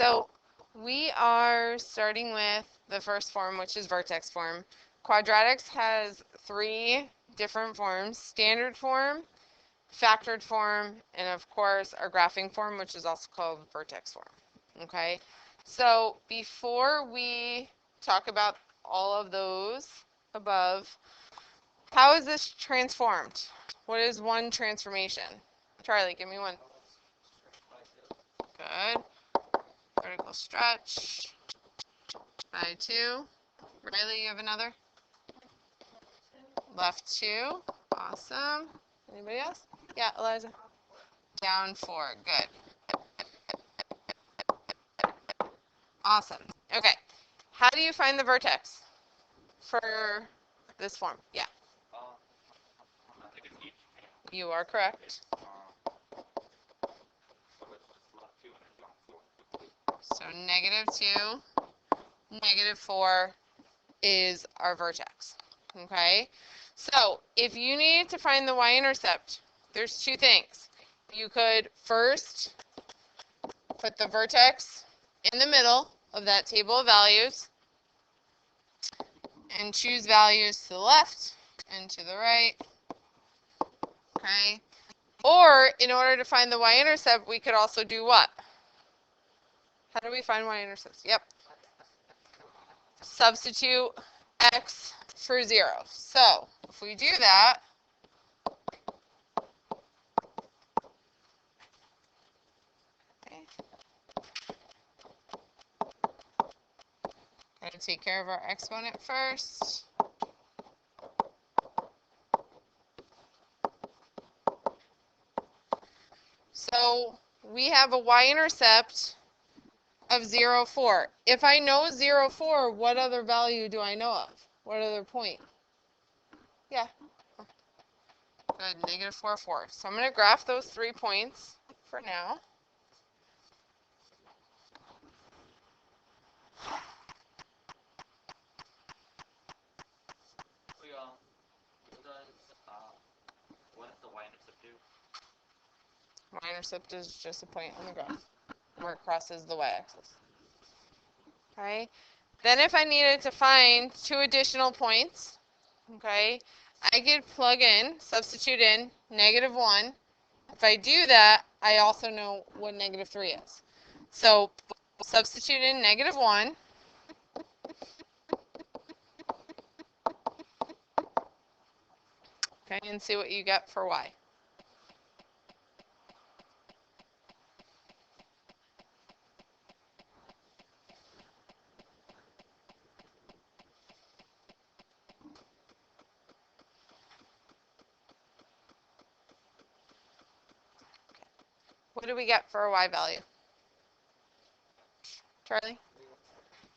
So we are starting with the first form, which is vertex form. Quadratics has 3 different forms: standard form, factored form, and of course our graphing form, which is also called vertex form. Okay, so before we talk about all of those above, how is this transformed? What is one transformation? Charlie, give me one. Good. Vertical stretch by 2. Riley, you have another? Left 2. Awesome. Anybody else? Yeah, Eliza. Down 4. Good. Awesome. Okay. How do you find the vertex for this form? Yeah. You are correct. So -2, -4 is our vertex. Okay. So if you needed to find the y-intercept, there's 2 things. You could first put the vertex in the middle of that table of values and choose values to the left and to the right. Okay. Or in order to find the y-intercept, we could also do what? How do we find y-intercepts? Yep. Substitute x for 0. So if we do that, okay, going to take care of our exponent first. So we have a y-intercept of 0, 4. If I know 0, 4, what other value do I know of? What other point? Yeah. Good, -4, 4. So I'm going to graph those 3 points for now. What does the y-intercept do? Y-intercept is just a point on the graph where it crosses the y-axis. Okay. Then if I needed to find 2 additional points, okay, I could plug in, substitute in -1. If I do that, I also know what -3 is. So substitute in -1. Okay, and see what you get for y. What do we get for a y value? Charlie?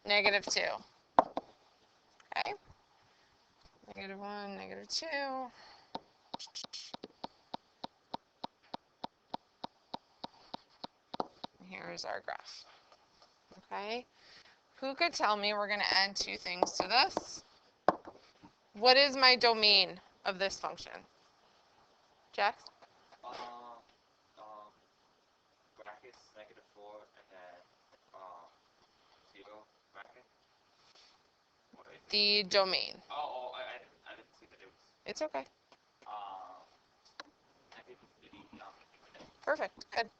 -2. Okay. -1, -2. Here's our graph. Okay. Who could tell me, we're going to add 2 things to this. What is my domain of this function? Jax? Brackets, -4, and then 0 bracket. The domain. Oh, I didn't see that it was. It's okay. -3. Perfect. Good.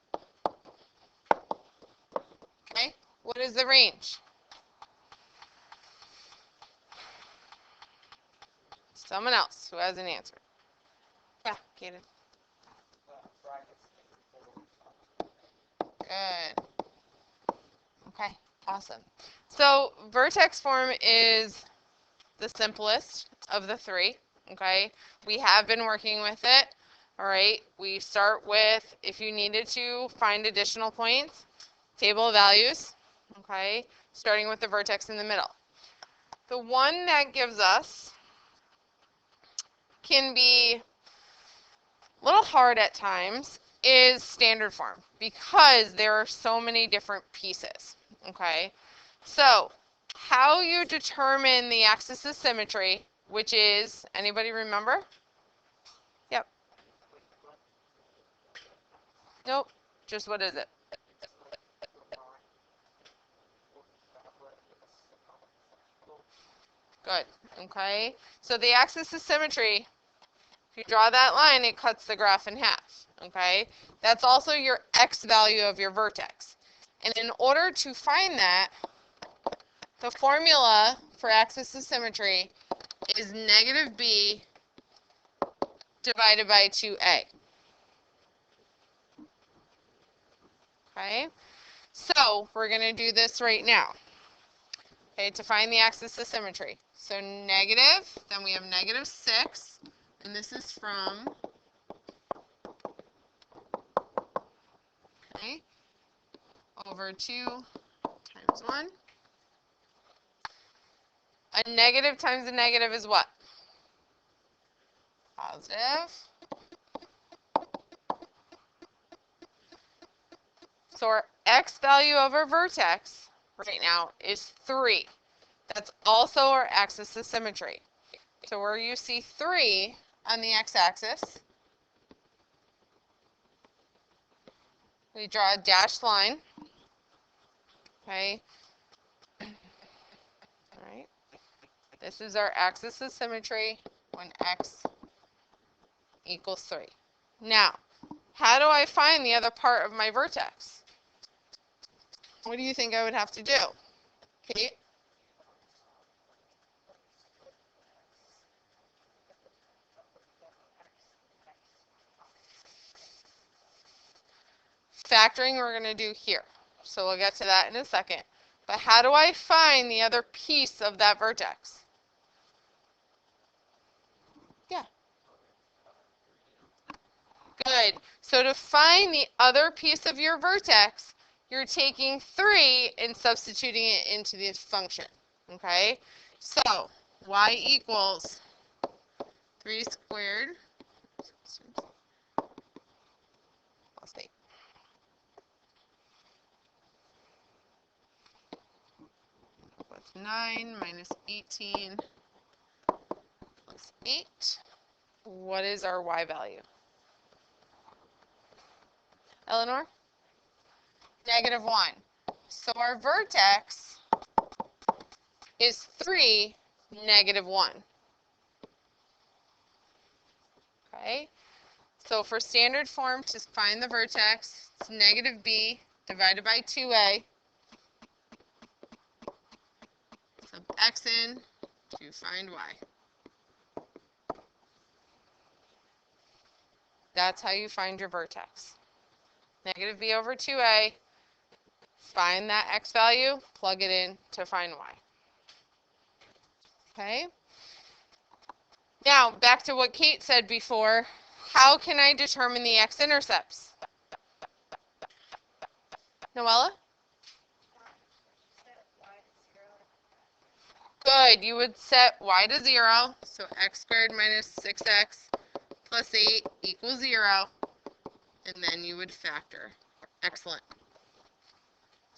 Okay. What is the range? Someone else who has an answer. Yeah, Kaden. Good. Okay, awesome. So vertex form is the simplest of the 3, okay? We have been working with it, all right? We start with, if you needed to find additional points, table of values, okay? Starting with the vertex in the middle. The one that gives us can be a little hard at times is standard form because there are so many different pieces, okay? So how you determine the axis of symmetry, which is, anybody remember? Yep. Nope. Just what is it? Good. Okay. So the axis of symmetry, if you draw that line, it cuts the graph in half. Okay. That's also your x value of your vertex. And in order to find that, the formula for axis of symmetry is negative b divided by 2a. Okay. So we're going to do this right now. Okay, to find the axis of symmetry. So negative, then we have negative 6, and this is from, okay, over 2 times 1. A negative times a negative is what? Positive. So our x value of our vertex right now is 3. That's also our axis of symmetry. So where you see 3 on the x-axis, we draw a dashed line. Okay. All right. This is our axis of symmetry when x equals 3. Now, how do I find the other part of my vertex? What do you think I would have to do? Kate? Factoring we're going to do here. So we'll get to that in a second. But how do I find the other piece of that vertex? Yeah. Good. So to find the other piece of your vertex, you're taking 3 and substituting it into the function. Okay? So y equals 3 squared plus 8. What's 9 minus 18 plus 8? What is our y value? Eleanor? Negative 1. So our vertex is 3, negative 1. Okay? So for standard form, to find the vertex, it's negative b divided by 2a. Sub x in to find y. That's how you find your vertex. Negative b over 2a. Find that x value, plug it in to find y. Okay? Now, back to what Kate said before. How can I determine the x-intercepts? Noella? Good. You would set y to 0. So x squared minus 6x plus 8 equals 0. And then you would factor. Excellent.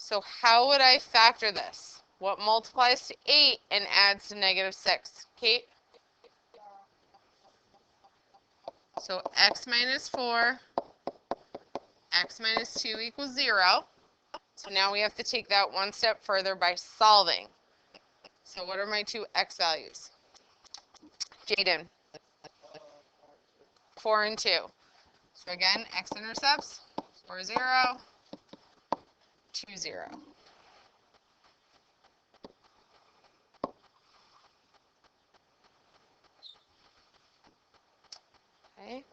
So how would I factor this? What multiplies to 8 and adds to negative 6? Kate? So x minus 4, x minus 2 equals 0. So now we have to take that one step further by solving. So what are my two x values? Jaden? 4 and 2. So again, x-intercepts, 4, 0, 2, 0. Okay.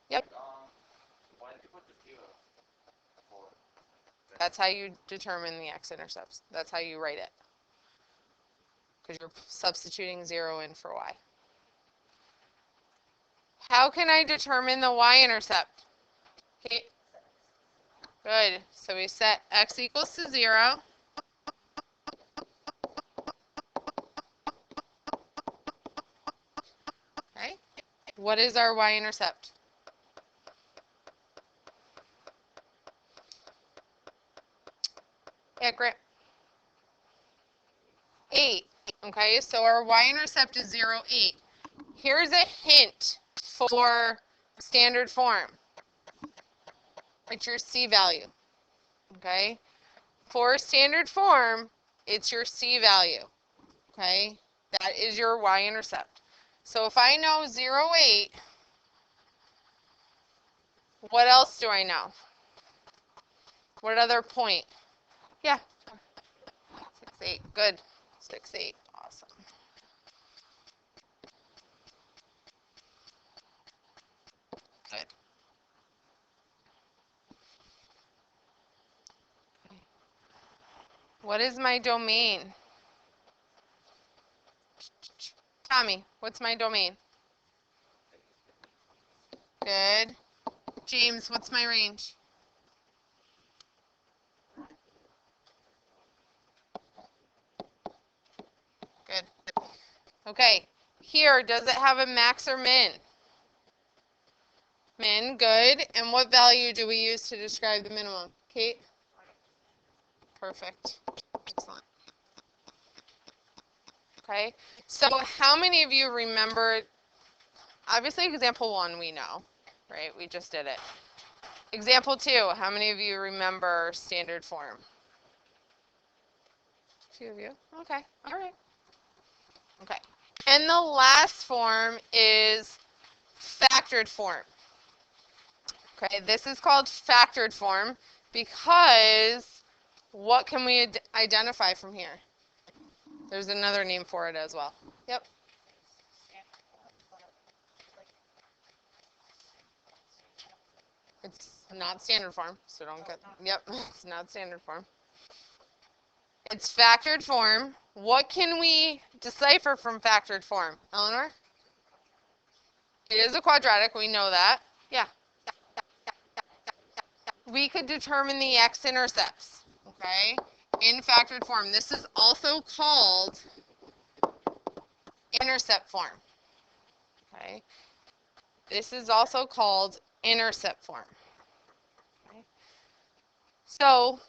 Yep. Why did you put the 0 for? That's how you determine the x-intercepts. That's how you write it. Because you're substituting 0 in for y. How can I determine the y-intercept? Okay. Good. So we set x equals to 0. Okay. What is our y-intercept? Yeah, Grant. 8. Okay, so our y-intercept is 0, 8. Here's a hint for standard form. It's your c value. Okay? For standard form, It's your C value, okay? That is your y-intercept. So if I know 0, 8, what else do I know? What other point? Yeah, 6, 8, good. 6, 8, awesome. Good. What is my domain? Tommy, what's my domain? Good. James, what's my range? Good. Okay, here, does it have a max or min? Min, good. And what value do we use to describe the minimum? Kate? Perfect. Excellent. Okay, so how many of you remember, obviously example 1 we know, right? We just did it. Example 2, how many of you remember standard form? A few of you. Okay, all right. Okay, and the last form is factored form. Okay, this is called factored form because what can we identify from here? There's another name for it as well. Yep. It's not standard form, so don't get, yep, it's not standard form. It's factored form. What can we decipher from factored form? Eleanor? It is a quadratic, we know that. Yeah. We could determine the x-intercepts, okay, in factored form. This is also called intercept form, okay? This is also called intercept form. Okay? So,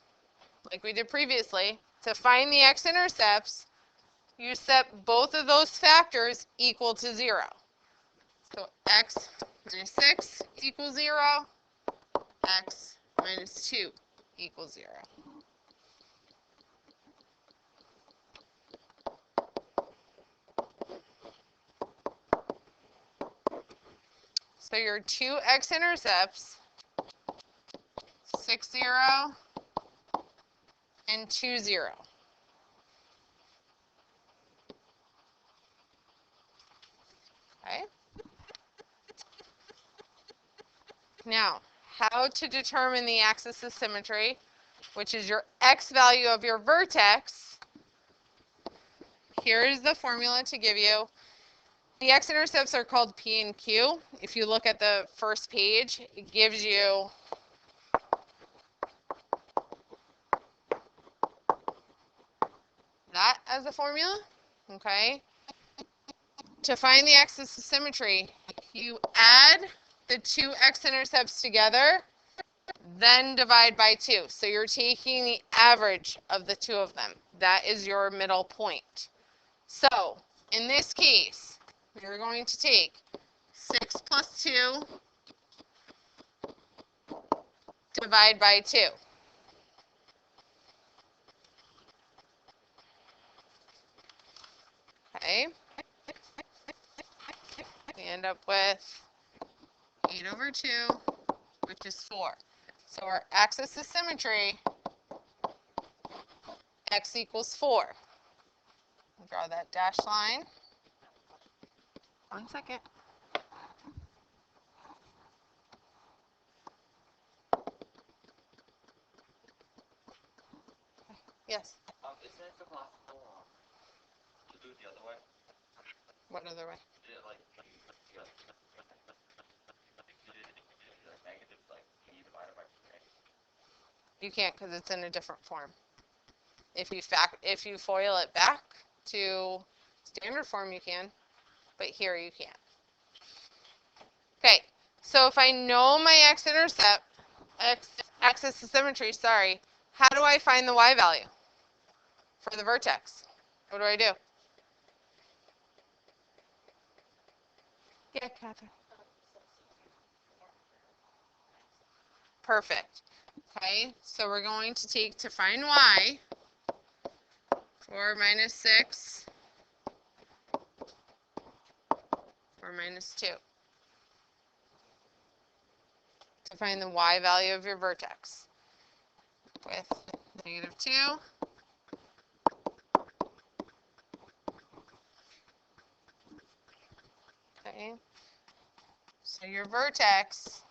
like we did previously, to find the x-intercepts, you set both of those factors equal to 0. So x minus 6 equals 0, x minus 2 equals 0. So your two x-intercepts, 6, 0, and 2, 0. Okay? Now, how to determine the axis of symmetry, which is your x value of your vertex. Here is the formula to give you. The x-intercepts are called P and Q. If you look at the first page, it gives you that as a formula, okay? To find the axis of symmetry, you add the two x-intercepts together, then divide by 2. So you're taking the average of the two of them. That is your middle point. So in this case, we're going to take 6 plus 2, divide by 2. Okay. We end up with 8 over 2, which is 4. So our axis of symmetry, x equals 4. Draw that dashed line. 1 second. Yes. Isn't it possible to do it the other way? What other way? Do it like negative like p divided by 3. You can't because it's in a different form. If you FOIL it back to standard form, you can, but here you can't. Okay, so if I know my x-intercept, axis of symmetry, sorry, how do I find the y value for the vertex? What do I do? Yeah, Catherine. Perfect. Okay, so we're going to take, to find y, 4 minus 6, 4 minus 2. To find the y value of your vertex. With negative 2. Okay. So your vertex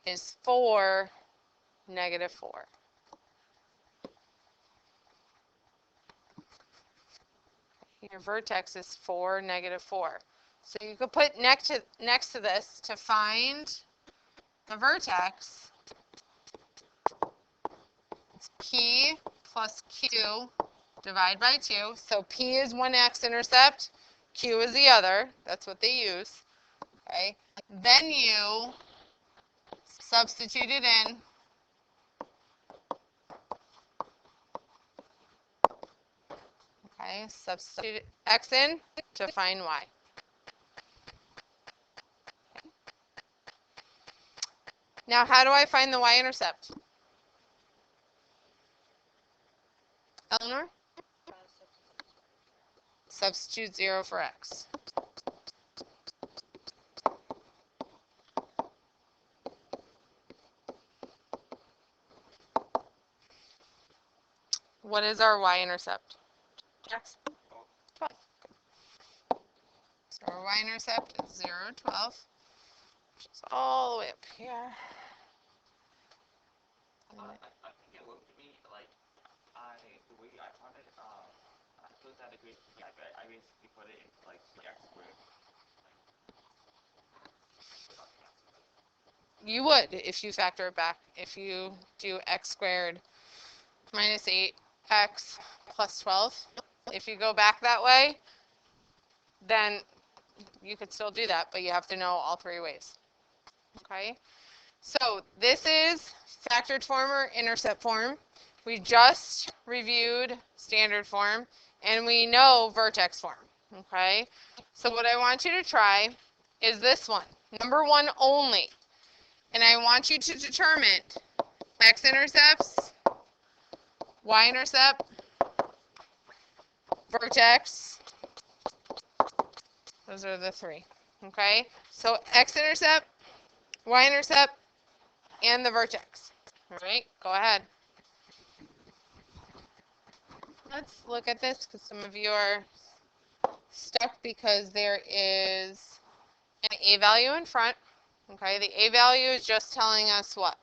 is 4, negative 4. Your vertex is 4, negative 4. So you could put next to this to find the vertex. It's p plus q divided by 2. So p is one x-intercept, q is the other. That's what they use. Okay. Then you substitute it in. Okay. Substitute x in to find y. Now, how do I find the y-intercept? Eleanor? Substitute 0 for x. What is our y-intercept? X. 12. So our y-intercept is 0, 12, which is all the way up here. I think it looked to me like the way I found it, I suppose that agree. Yeah, I basically put it into like the x squared. You would if you factor it back. If you do x squared minus 8x plus 12, if you go back that way, then you could still do that, but you have to know all three ways. Okay? So this is factored form or intercept form. We just reviewed standard form, and we know vertex form. Okay? So what I want you to try is this one, number 1 only. And I want you to determine x-intercepts, y-intercept, vertex. Those are the 3. Okay? So x-intercept, y-intercept, and the vertex. All right? Go ahead. Let's look at this because some of you are stuck because there is an a value in front. Okay? The a value is just telling us what?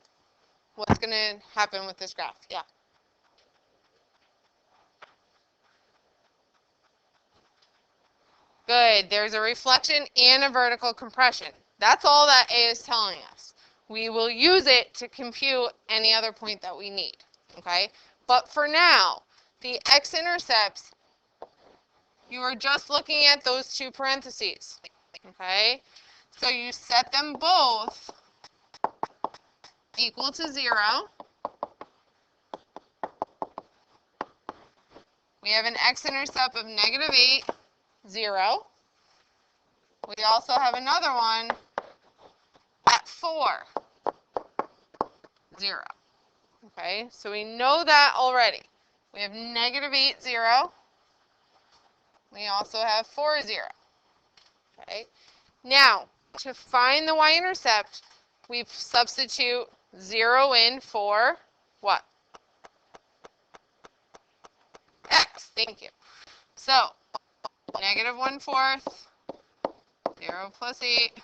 What's going to happen with this graph? Yeah. Good. There's a reflection and a vertical compression. That's all that A is telling us. We will use it to compute any other point that we need. Okay? But for now, the x-intercepts, you are just looking at those 2 parentheses. Okay? So you set them both equal to 0. We have an x-intercept of negative 8, 0. We also have another one at 4, 0. Okay, so we know that already. We have negative 8, 0. We also have 4, 0. Okay, now to find the y-intercept, we substitute 0 in for what? X. Thank you. So negative 1/4, 0 plus 8.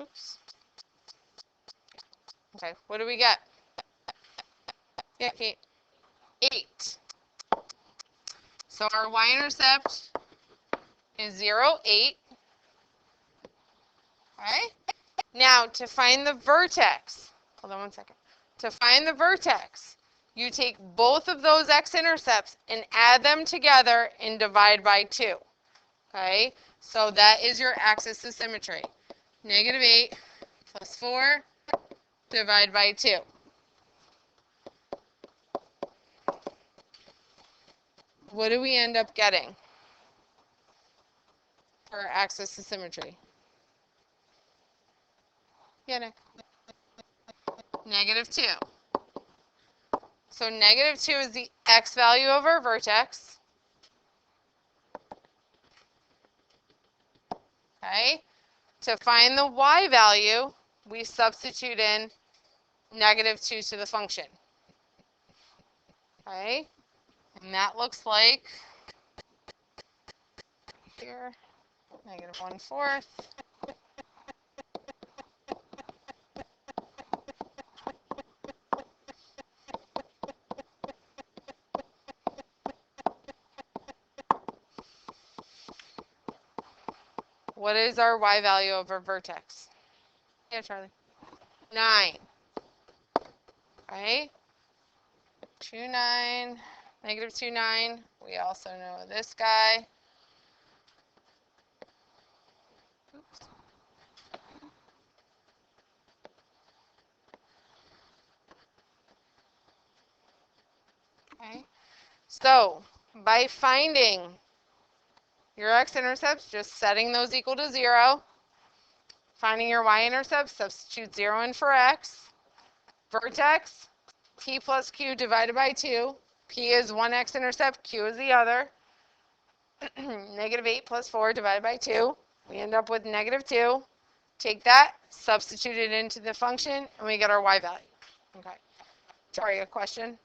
Oops. Okay, what do we get? Yeah, Kate. 8. So our y-intercept is 0, 8. Okay? Now, to find the vertex, hold on one second. To find the vertex, you take both of those x-intercepts and add them together and divide by 2. Okay? So that is your axis of symmetry. Negative 8, plus 4 divided by 2. What do we end up getting for our axis of symmetry? Yeah, Nick. -2. So -2 is the x value of our vertex. Okay? To find the y value, we substitute in -2 to the function. Okay? And that looks like here, -1/4. What is our y value of our vertex? Yeah, Charlie. 9. Okay? 2, 9, -2, 9. We also know this guy. Oops. Okay? So, by finding your x-intercepts, just setting those equal to 0. Finding your y-intercepts, substitute 0 in for x. Vertex, p plus q divided by 2. P is one x-intercept, q is the other. -8 plus 4 divided by 2. We end up with -2. Take that, substitute it into the function, and we get our y value. Okay. Sorry, a question?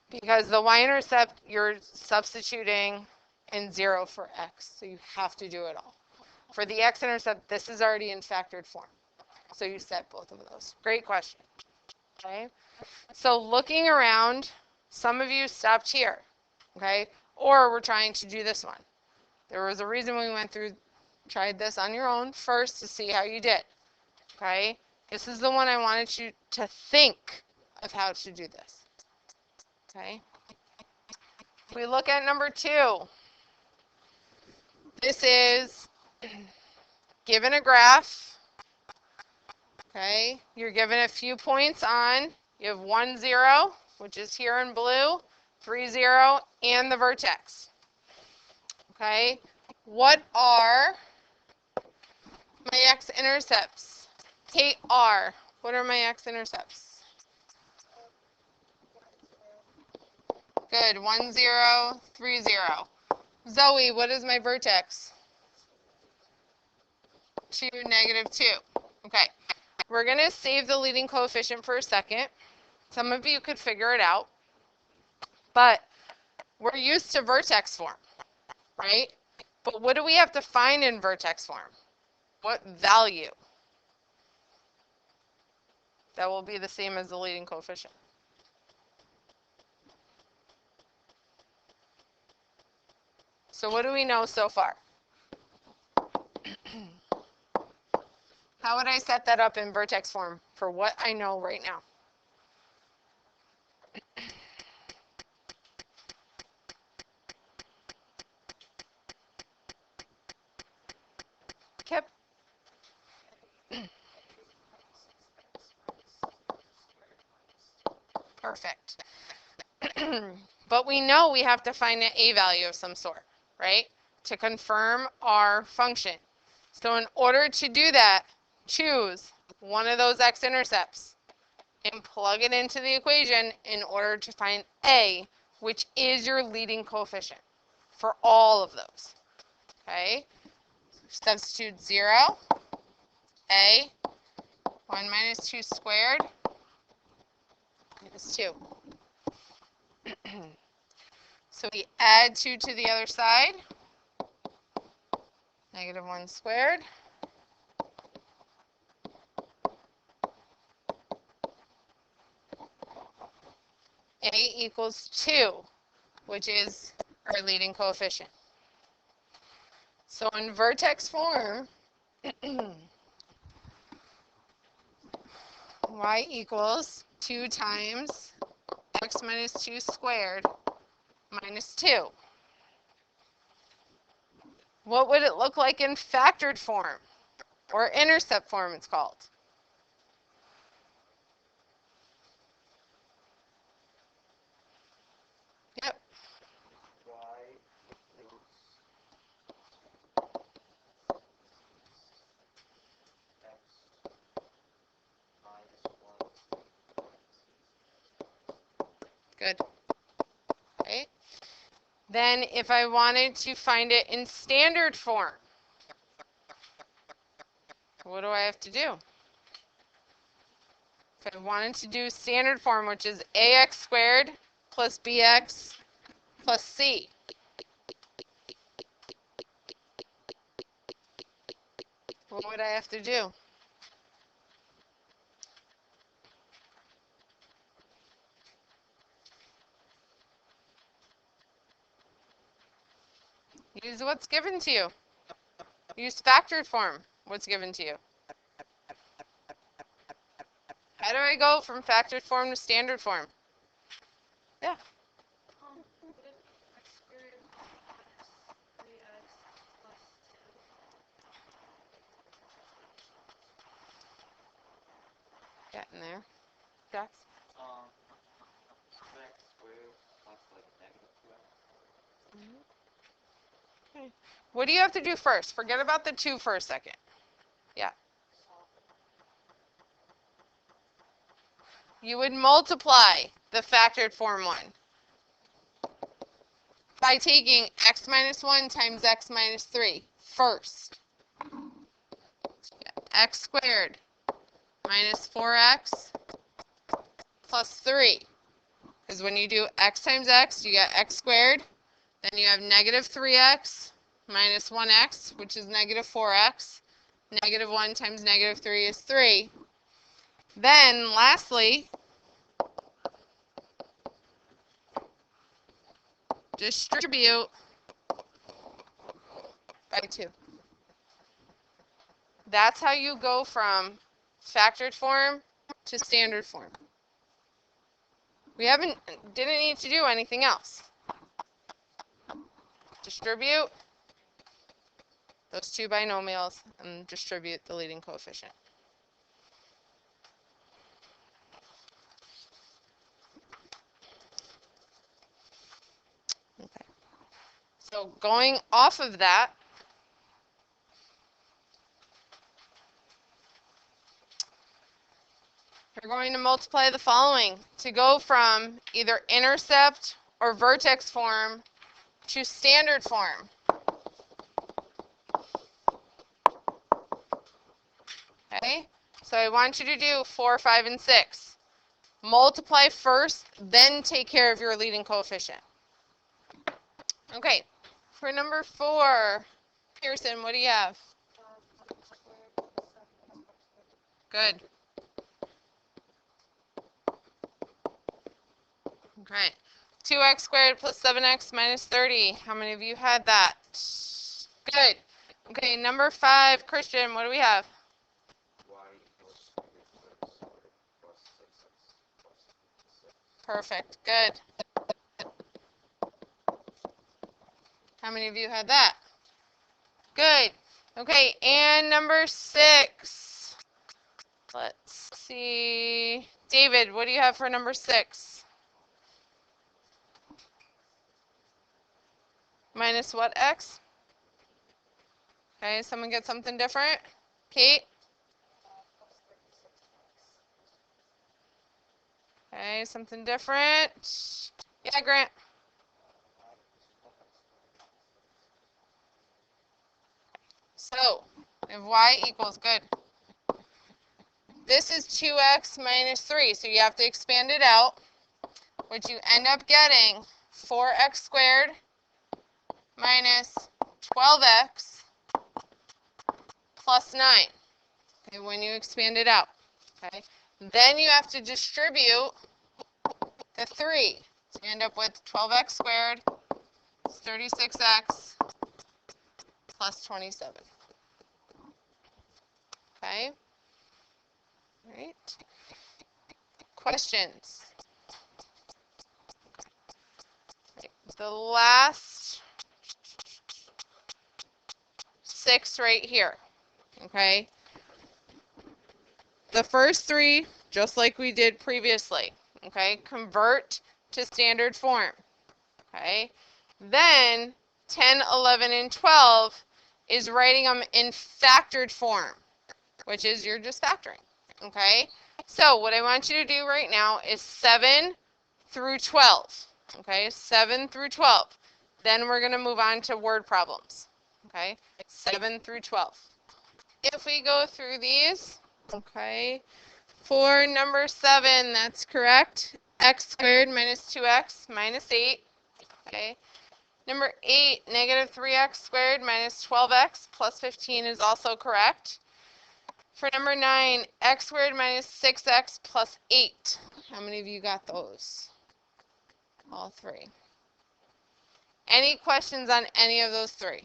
Because the y-intercept, you're substituting in 0 for x, so you have to do it all. For the x-intercept, this is already in factored form, so you set both of those. Great question. Okay, so looking around, some of you stopped here, okay, or we're trying to do this one. There was a reason we went through, tried this on your own first to see how you did, okay? This is the one I wanted you to think of how to do this, okay? We look at number 2. This is given a graph, okay? You're given a few points on. You have 1, 0, which is here in blue, 3, 0, and the vertex, okay? What are my x-intercepts? KR, what are my x-intercepts? Good, 1, 0, 3, 0. Zoe, what is my vertex? 2, -2. Okay, we're going to save the leading coefficient for a second. Some of you could figure it out, but we're used to vertex form, right? But what do we have to find in vertex form? What value? That will be the same as the leading coefficient. So what do we know so far? How would I set that up in vertex form for what I know right now? Kip? Perfect. But we know we have to find an a value of some sort, right? To confirm our function. So in order to do that, choose one of those x-intercepts and plug it into the equation in order to find a, which is your leading coefficient for all of those. Okay? Substitute 0, a, 1 minus 2 squared is 2. So we add 2 to the other side, -1 squared. A equals 2, which is our leading coefficient. So in vertex form, y equals 2 times x x minus 2 squared minus 2. What would it look like in factored form? Or intercept form, it's called. Yep. Y equals x minus 1. Good. Okay. Then if I wanted to find it in standard form, what do I have to do? If I wanted to do standard form, which is ax squared plus bx plus c, what would I have to do? Use what's given to you. Use factored form, what's given to you. How do I go from factored form to standard form? Yeah. Getting there. Jax? 2x squared plus like negative 2x. Okay. What do you have to do first? Forget about the 2 for a second. Yeah. You would multiply the factored form one by taking x minus 1 times x minus 3 first. X squared minus 4x plus 3. Because when you do x times x, you get x squared. Then you have negative 3x minus 1x, which is negative 4x. Negative 1 times negative 3 is 3. Then, lastly, distribute by 2. That's how you go from factored form to standard form. We didn't need to do anything else. Distribute those two binomials and distribute the leading coefficient. Okay. So going off of that, we're going to multiply the following to go from either intercept or vertex form to standard form. Okay, so I want you to do 4, 5, and 6. Multiply first, then take care of your leading coefficient. Okay, for number 4, Pearson, what do you have? Good. Okay. 2x squared plus 7x minus 30. How many of you had that? Good. Okay, number 5, Christian, what do we have? Y equals -6 plus 6x plus 6. Perfect. Good. How many of you had that? Good. Okay, and number 6. Let's see. David, what do you have for number 6? Minus what x? Okay, someone get something different? Kate? Okay, something different. Yeah, Grant. So, if y equals, good. This is 2x minus 3, so you have to expand it out, which you end up getting 4x squared minus 12x plus 9. Okay, when you expand it out. Okay, then you have to distribute the 3. So you end up with 12x squared is 36x plus 27. Okay. All right. Questions? the last 6 right here, okay? The first 3, just like we did previously, okay? Convert to standard form, okay? Then 10, 11, and 12 is writing them in factored form, which is you're just factoring, okay? So what I want you to do right now is 7 through 12, okay? 7 through 12. Then we're going to move on to word problems, okay? 7 through 12. If we go through these, okay, for number 7, that's correct. X squared minus 2x minus 8, okay? Number 8, negative 3x squared minus 12x plus 15 is also correct. For number 9, x squared minus 6x plus 8. How many of you got those? All 3. Any questions on any of those 3?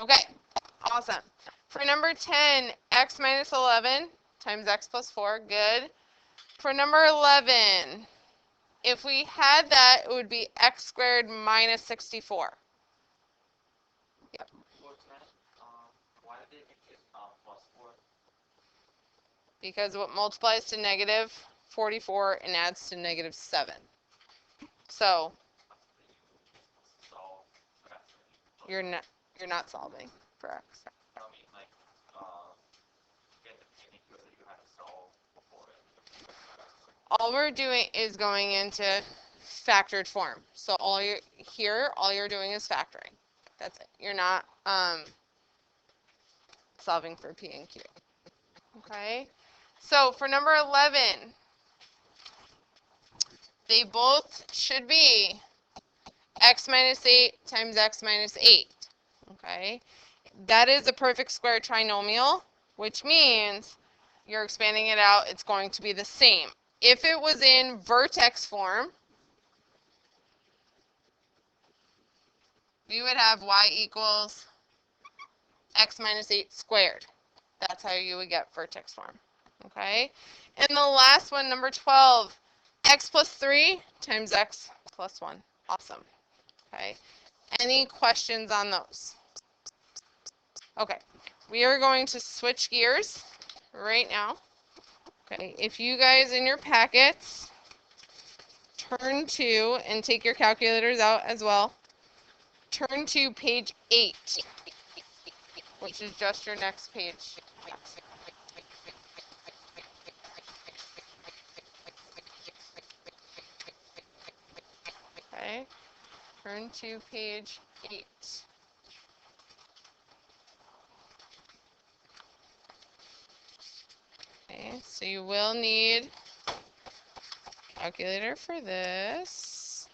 Okay, awesome. For number 10, x minus 11 times x plus 4, good. For number 11, if we had that, it would be x squared minus 64. Yep. Why did they make it plus 4? Because what multiplies to negative 44 and adds to negative 7. So So you're not solving for x. I mean, like, get the painkiller that you had to solve before it. All we're doing is going into factored form. So all you're doing is factoring. That's it. You're not solving for P and Q. Okay. So for number 11, they both should be x minus 8 times x minus 8. Okay. That is a perfect square trinomial, which means you're expanding it out, it's going to be the same. If it was in vertex form, we would have y equals x minus 8 squared. That's how you would get vertex form. Okay? And the last one, number 12, x plus 3 times x plus 1. Awesome. Okay? Any questions on those? Okay. We are going to switch gears right now. Okay, if you guys in your packets turn to, and take your calculators out as well, turn to page 8, which is just your next page. Okay, turn to page 8. Okay, so you will need a calculator for this.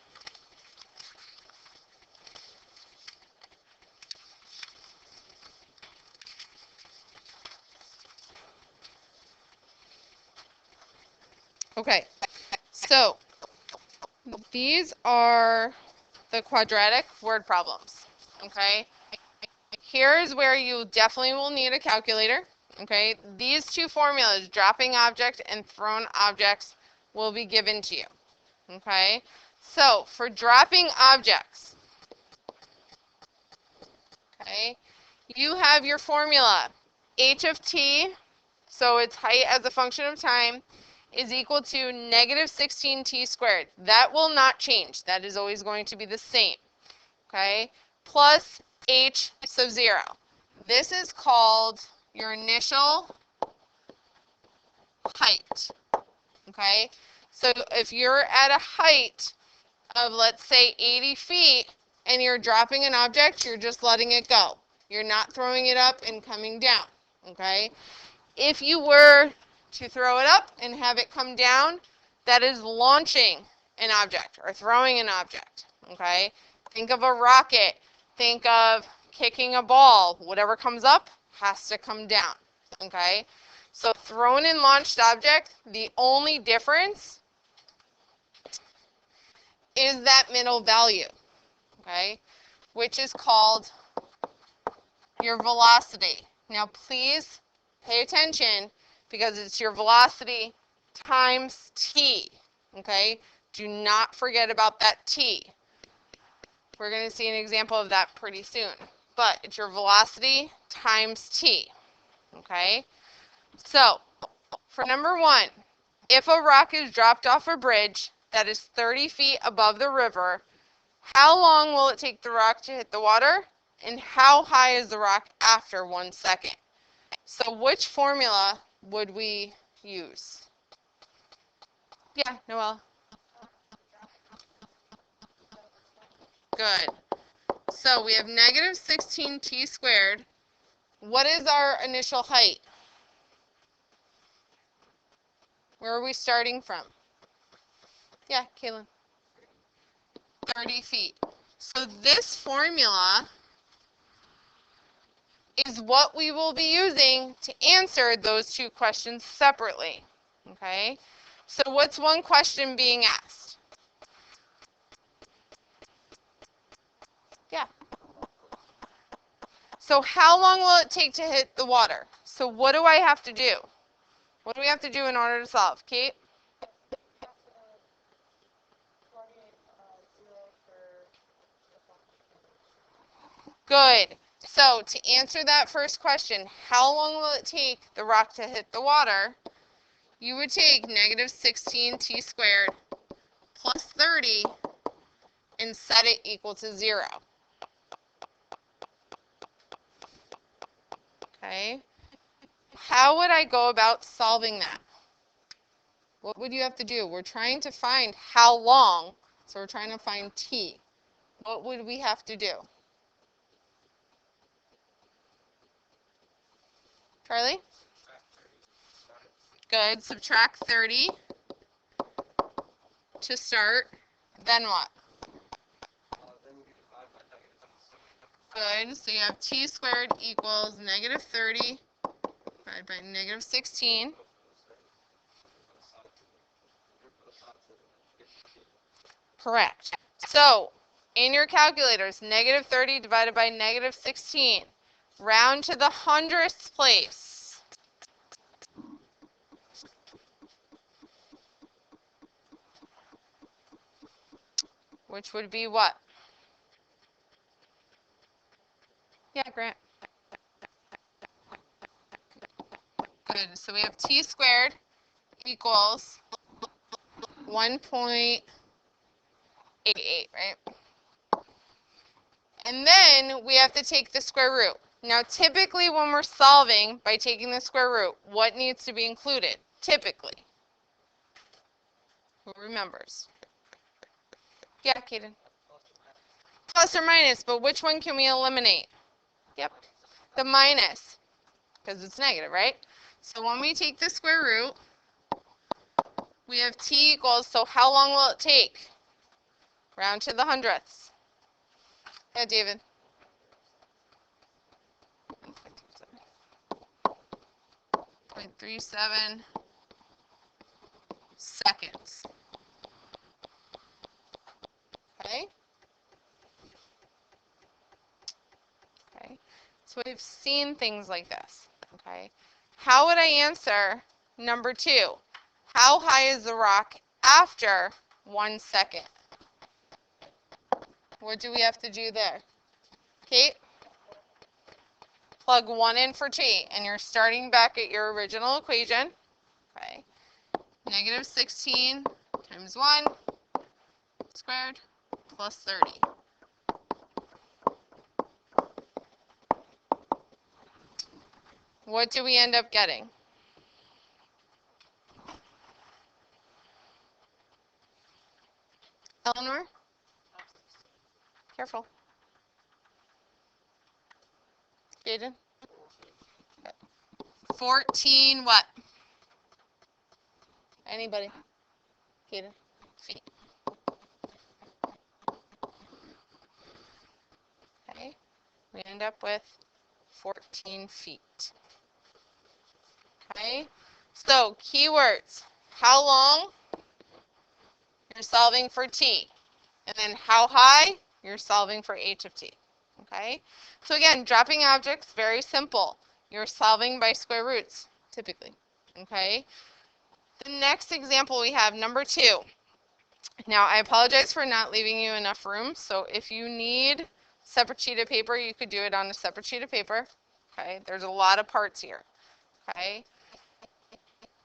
Okay, so these are the quadratic word problems. Okay, here's where you definitely will need a calculator. Okay, these 2 formulas, dropping object and thrown objects, will be given to you. Okay, so for dropping objects, okay, you have your formula. H of t, so its height as a function of time, is equal to negative 16t squared. That will not change. That is always going to be the same. Okay, plus h sub 0. This is called your initial height. Okay, so if you're at a height of, let's say, 80 feet and you're dropping an object, you're just letting it go. You're not throwing it up and coming down. Okay, if you were to throw it up and have it come down, that is launching an object or throwing an object. Okay, think of a rocket, think of kicking a ball. Whatever comes up has to come down. Okay, so thrown and launched object, the only difference is that middle value, okay, which is called your velocity. Now please pay attention, because it's your velocity times t, okay? Do not forget about that t. We're going to see an example of that pretty soon. But it's your velocity times t. Okay? So, for number 1, if a rock is dropped off a bridge that is 30 feet above the river, how long will it take the rock to hit the water? And how high is the rock after 1 second? So which formula would we use? Yeah, Noel. Good. So we have negative 16t squared. What is our initial height? Where are we starting from? Yeah, Kaylin. 30 feet. So this formula is what we will be using to answer those two questions separately. Okay? So what's one question being asked? Yeah. So how long will it take to hit the water? So what do I have to do? What do we have to do in order to solve? Kate? Good. So to answer that first question, how long will it take the rock to hit the water? You would take negative 16t squared plus 30 and set it equal to 0. Okay? How would I go about solving that? What would you have to do? We're trying to find how long, so we're trying to find t. What would we have to do? Charlie? Good. Subtract 30 to start. Then what? Good. So you have t squared equals negative 30 divided by negative 16. Correct. So in your calculators, negative 30 divided by negative 16. Round to the hundredths place. Which would be what? Yeah, Grant. Good. So we have t squared equals 1.88, right? And then we have to take the square root. Now, typically when we're solving by taking the square root, what needs to be included? Typically. Who remembers? Yeah, Kaden. Plus or minus, but which one can we eliminate? Yep, the minus, because it's negative, right? So when we take the square root, we have t equals, so how long will it take? Round to the hundredths. Yeah, David. 0.37 seconds. Okay? Okay. So we've seen things like this. Okay? How would I answer number 2? How high is the rock after 1 second? What do we have to do there? Kate? Plug 1 in for t, and you're starting back at your original equation. Okay. Negative 16 times 1 squared plus 30. What do we end up getting? Eleanor? Careful. Jaden? 14 what? Anybody? Kaden? Feet. Okay. We end up with 14 feet. Okay. So, keywords. How long? You're solving for t. And then how high? You're solving for h of t. Okay? So again, dropping objects, very simple. You're solving by square roots, typically. Okay? The next example we have, number 2. Now, I apologize for not leaving you enough room. So if you need separate sheet of paper, you could do it on a separate sheet of paper. Okay, there's a lot of parts here. Okay,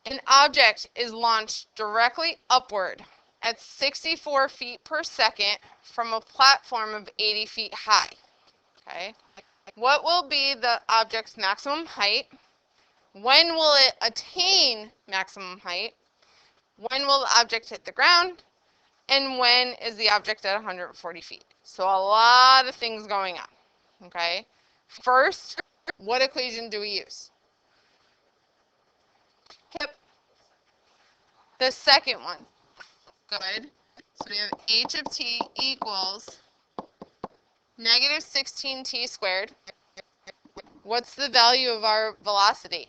an object is launched directly upward at 64 feet per second from a platform of 80 feet high. Okay, what will be the object's maximum height? When will it attain maximum height? When will the object hit the ground? And when is the object at 140 feet? So a lot of things going on, okay? First, what equation do we use? Yep, the second one. Good. So we have h of t equals negative 16t squared. What's the value of our velocity?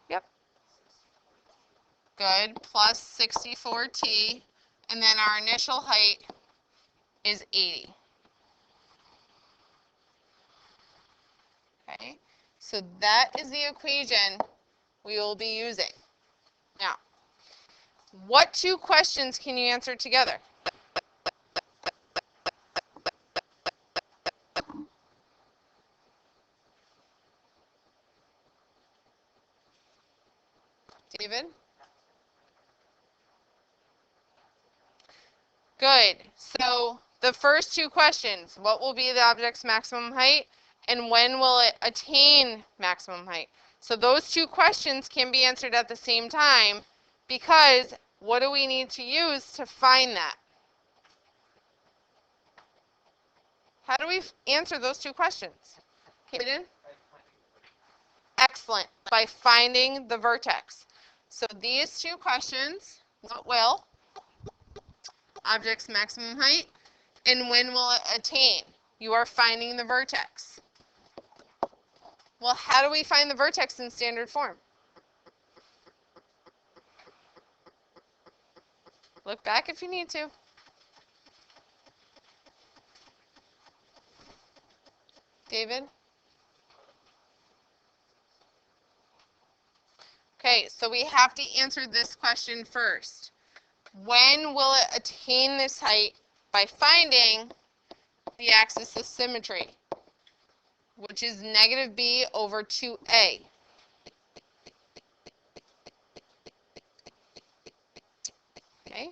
Yep. Good. Plus 64t. And then our initial height is 80. Okay. So that is the equation we will be using. Now, what two questions can you answer together? David? Good. So the first two questions, what will be the object's maximum height and when will it attain maximum height? So those two questions can be answered at the same time because what do we need to use to find that? How do we answer those two questions? Kaden? Excellent. By finding the vertex. So these two questions, what will object's maximum height and when will it attain? You are finding the vertex. Well, how do we find the vertex in standard form? Look back if you need to. David? Okay, so we have to answer this question first. When will it attain this height? By finding the axis of symmetry, which is negative b over 2a. Okay?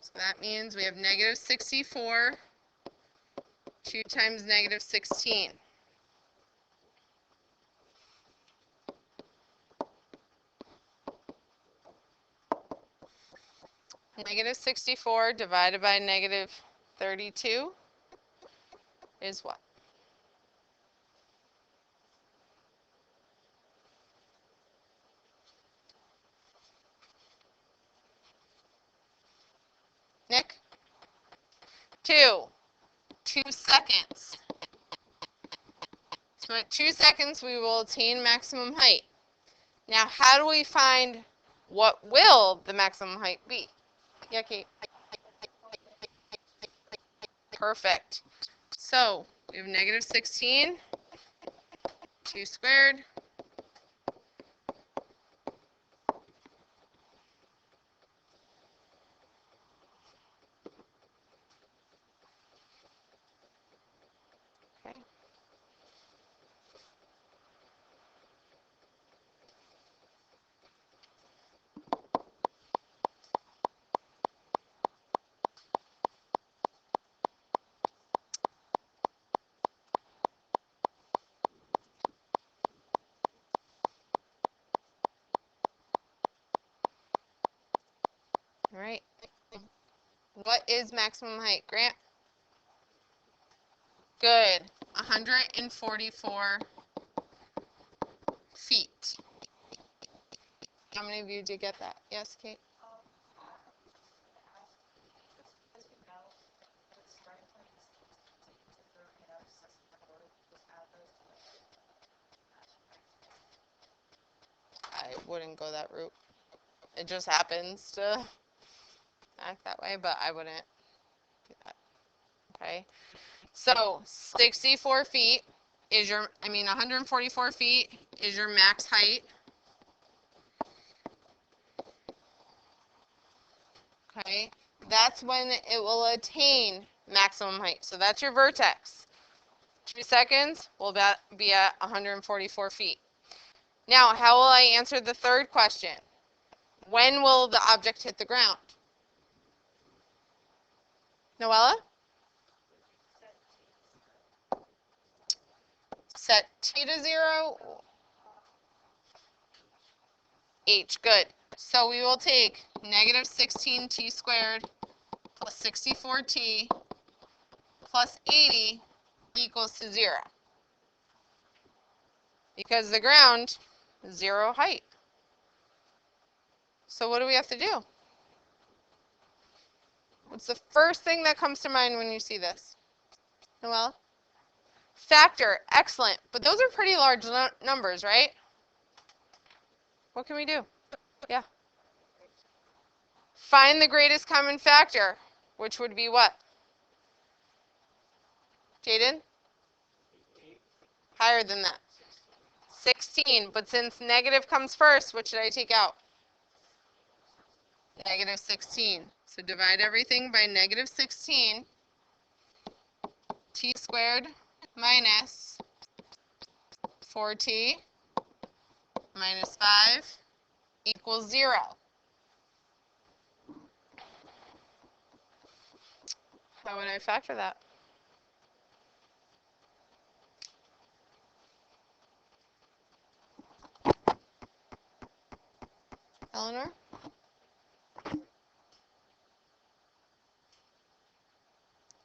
So that means we have negative 64, 2 times negative 16. Negative 64 divided by negative 32 is what? Nick? 2. 2 seconds. So at 2 seconds, we will attain maximum height. Now, how do we find what will the maximum height be? Yeah, Kate. Perfect. So we have negative 16, 2 squared. Okay. All right. What is maximum height, Grant? Good. 144 feet. How many of you did get that? Yes, Kate? I wouldn't go that route. It just happens to act that way, but I wouldn't do that. Okay. So 64 feet is your, 144 feet is your max height. Okay, that's when it will attain maximum height. So that's your vertex. 2 seconds will be at 144 feet. Now, how will I answer the third question? When will the object hit the ground? Noella? Set t to 0. H, good. So we will take negative 16t squared plus 64t plus 80 equals to 0. Because the ground is 0 height. So what do we have to do? What's the first thing that comes to mind when you see this? Noelle? Factor, excellent. But those are pretty large numbers, right? What can we do? Yeah. Find the greatest common factor, which would be what? Jaden? Higher than that. 16. But since negative comes first, what should I take out? Negative 16. So divide everything by negative 16. T squared minus 4t minus 5 equals 0. How would I factor that? Eleanor?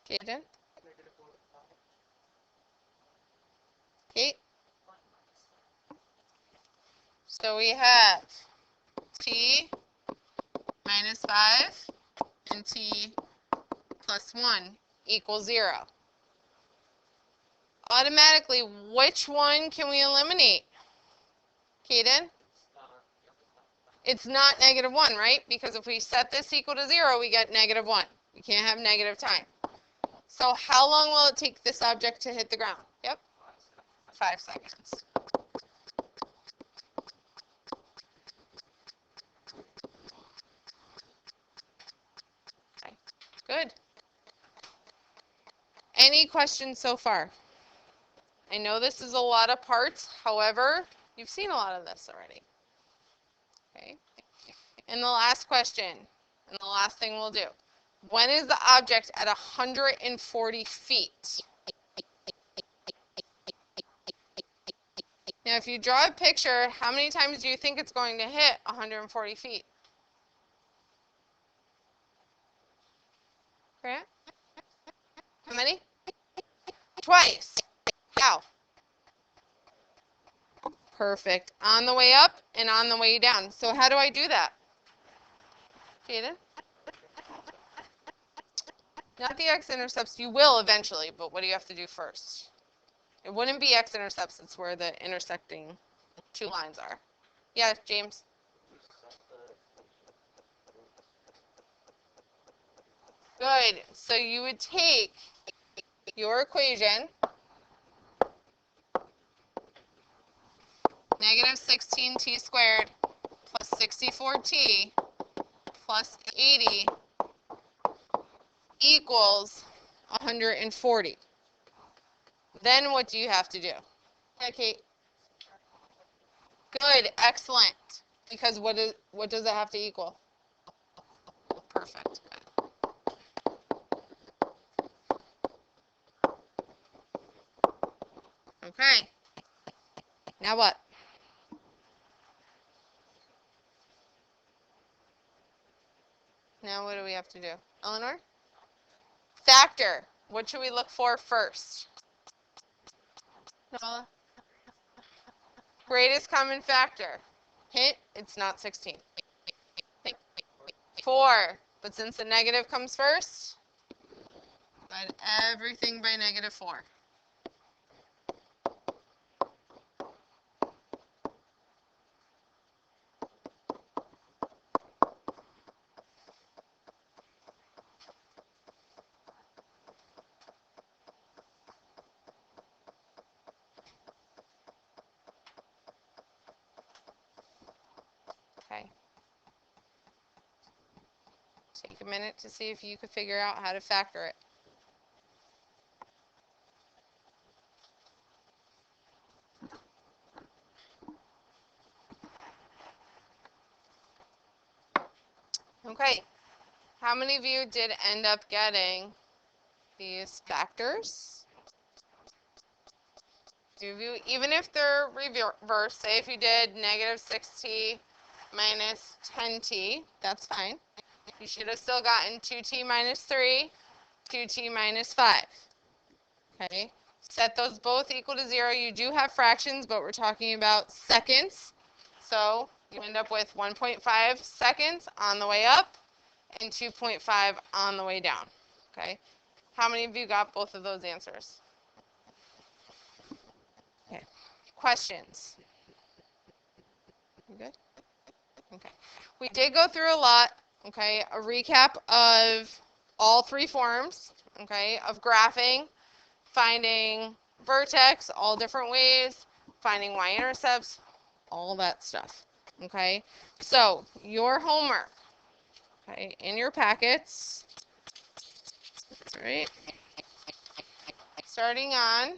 Jaden? Kate? So we have t minus 5 and t plus 1 equals 0. Automatically, which one can we eliminate? Kaden? It's not negative 1, right? Because if we set this equal to 0, we get negative 1. We can't have negative time. So how long will it take this object to hit the ground? Yep. 5 seconds. Okay. Good. Any questions so far? I know this is a lot of parts. However, you've seen a lot of this already. Okay. And the last question, and the last thing we'll do. When is the object at 140 feet? Now, if you draw a picture, how many times do you think it's going to hit 140 feet? Grant? How many? Twice. How? Perfect. On the way up and on the way down. So how do I do that? Jaden? Not the x-intercepts. You will eventually, but what do you have to do first? It wouldn't be x-intercepts. It's where the intersecting two lines are. Yeah, James? Good. So you would take your equation, negative 16t squared plus 64t plus 80 equals 140. Then what do you have to do? Yeah, Kate. Good, excellent. Because what does it have to equal? Perfect. Okay. Now what? Now what do we have to do? Eleanor? Factor. What should we look for first? Noella? Greatest common factor. Hint, it's not 16. 4. But since the negative comes first, divide everything by negative 4. Okay. take a minute to see if you could figure out how to factor it. Okay, how many of you did end up getting these factors? Do you, even if they're reversed, say if you did negative 6t minus 10t, that's fine. You should have still gotten 2t minus 3, 2t minus 5. Okay, set those both equal to 0. You do have fractions, but we're talking about seconds. So you end up with 1.5 seconds on the way up and 2.5 on the way down. Okay, how many of you got both of those answers? Okay, questions? You good? Okay, we did go through a lot. Okay, a recap of all three forms. Okay, of graphing, finding vertex, all different ways, finding y-intercepts, all that stuff. Okay, so your homework, okay, in your packets, all right, starting on